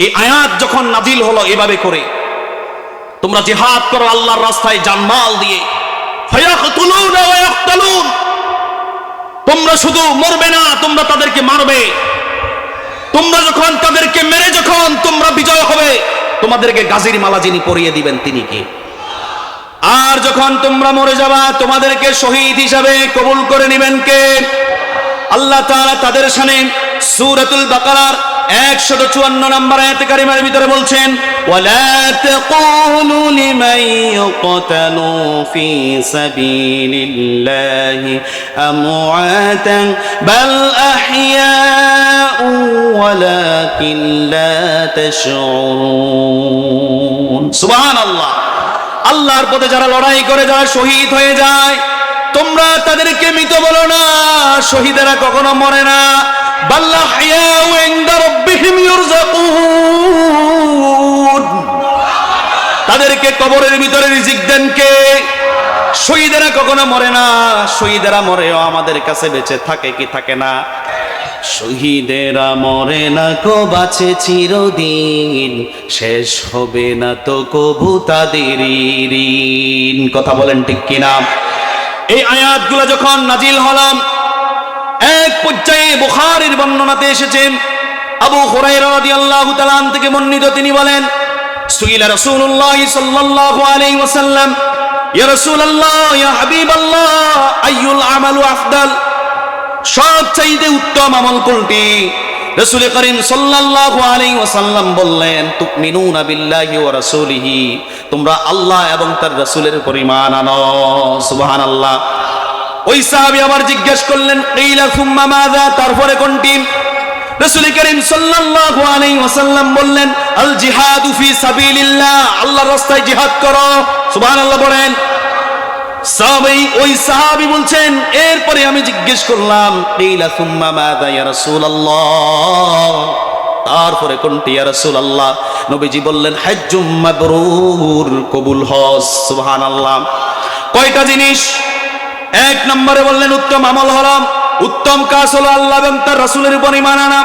এই আয়াত যখন নাজিল হলো এভাবে করে, তোমরা জিহাদ করো আল্লাহর রাস্তায় জানমাল দিয়ে, ফায়াকতুলুনা ওয়া ইয়াকতুলুন, তোমরা শুধু মরবে না, তোমরা তাদেরকে মারবে। তোমরা যখন তাদেরকে মেরে যখন তোমরা বিজয় হবে, তোমাদেরকে গাজীর মালা যিনি পরিয়ে দিবেন তিনি কে? আর যখন তোমরা মরে যাবা, তোমাদেরকে শহীদ হিসাবে কবুল করে নেবেন কে? আল্লাহ তাআলা তাদের শানে সূরাতুল বাকারার 154 নম্বর আয়াতে কারিমার ভিতরে বলছেন, ওয়ালা তাকুলু লিমান ইয়াকতালু ফি সাবিলিল্লাহি আমওয়াতান বাল আহইয়াউ ওয়ালাকিন লা তাশউরুন। সুবহানাল্লাহ। আল্লাহর পথে যারা লড়াই করে, যারা শহীদ হয়ে যায়, তোমরা তাদেরকে মৃত বলো না, শহীদেরা কখনো মরে না। তাদেরকে কবরের ভিতরে রিজিক দেন কে? শহীদেরা কখনো মরে না, শহীদেরা মরেও আমাদের কাছে বেঁচে থাকে কি থাকে না? শহীদেরা মরে না কো বাঁচে চিরদিন, শেষ হবে না তো কবু তাদের ঋণ। কথা বলেন ঠিক কিনা? এই আয়াতগুলো যখন নাজিল হলাম, এক পর্যায়ে বুখারীর বর্ণনাতে এসেছেন, আবু হুরায়রা রাদিয়াল্লাহু তাআলা আনহু থেকে বর্ণিত, তিনি বলেন, সুইলা রাসূলুল্লাহ সাল্লাল্লাহু আলাইহি ওয়াসাল্লাম, ইয়া রাসূলুল্লাহ ইয়া হাবিবাল্লাহ আইয়ুল আমালু আফদাল, সবচাইতে উত্তম আমল কোনটি? রাসূল করিম সাল্লাল্লাহু আলাইহি ওয়াসাল্লাম বললেন, তুমিনুনা বিল্লাহি ওয়া রাসূলিহি, তোমরা আল্লাহ এবং তার রাসূলের উপর ঈমান আনো। সুবহানাল্লাহ। ওই সাহাবী আবার জিজ্ঞেস করলেন, কিলা সুম্মা মাযা, তারপরে কোনটি? রাসূল করিম সাল্লাল্লাহু আলাইহি ওয়াসাল্লাম বললেন, আল জিহাদু ফি সাবিলিল্লাহ, আল্লাহর রাস্তায় জিহাদ করো। সুবহানাল্লাহ বলেন। ওই সাহাবী বলছেন, এরপরে আমি জিজ্ঞেস করলাম, কিলা সুম্মা মাযা ইয়া রাসূলুল্লাহ, তারপরে কোনটি ইয়া রাসূলুল্লাহ? নবীজি বললেন, হজ্জুম মাবরুর, কবুল হজ। সুবহানাল্লাহ। কয়টা জিনিস? এক নম্বরে বললেন উত্তম আমল হলো, উত্তম কাজ হলো আল্লাহ এবং তার রাসূলের উপর ঈমান আনা।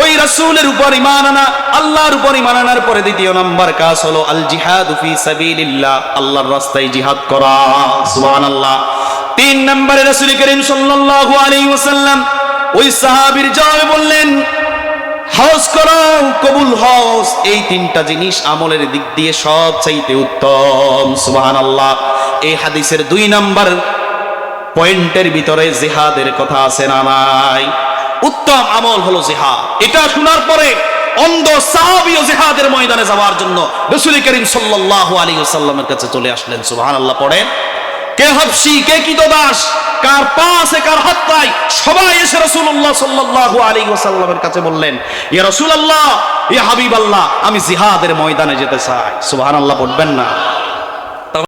ওই রাসূলের উপর ঈমান আনা, আল্লাহর উপর ঈমান আনার পরে দ্বিতীয় নম্বর কাজ হলো আল জিহাদু ফি সাবিলিল্লাহ, আল্লাহর রাস্তায় জিহাদ করা। সুবহানাল্লাহ। তিন নম্বরে রাসূল করিম সাল্লাল্লাহু আলাইহি ওয়াসাল্লাম ওই সাহাবীর জবাবে বললেন, হজ করো, কবুল হজ। এই তিনটা জিনিস আমলের দিক দিয়ে সবচাইতে উত্তম। সুবহানাল্লাহ। এই হাদিসের 2 নম্বর পয়েন্টের ভিতরে জিহাদের কথা আছে না নাই? উত্তম আমল হলো জিহাদ। এটা শোনার পরে অন্ধ সাহাবীও জিহাদের ময়দানে যাওয়ার জন্য রাসূল করিম সাল্লাল্লাহু আলাইহি ওয়াসাল্লামের কাছে চলে আসলেন। সুবহানাল্লাহ। পড়েন, কে হাবশী, কে কৃতদাস, কার পা আছে, কার হাত নাই, সবাই এসে রাসূলুল্লাহ সাল্লাল্লাহু আলাইহি ওয়াসাল্লামের কাছে বললেন, ইয়া রাসূলুল্লাহ, ইয়া হাবিবাল্লাহ, আমি জিহাদের ময়দানে যেতে চাই। সুবহানাল্লাহ পড়বেন না?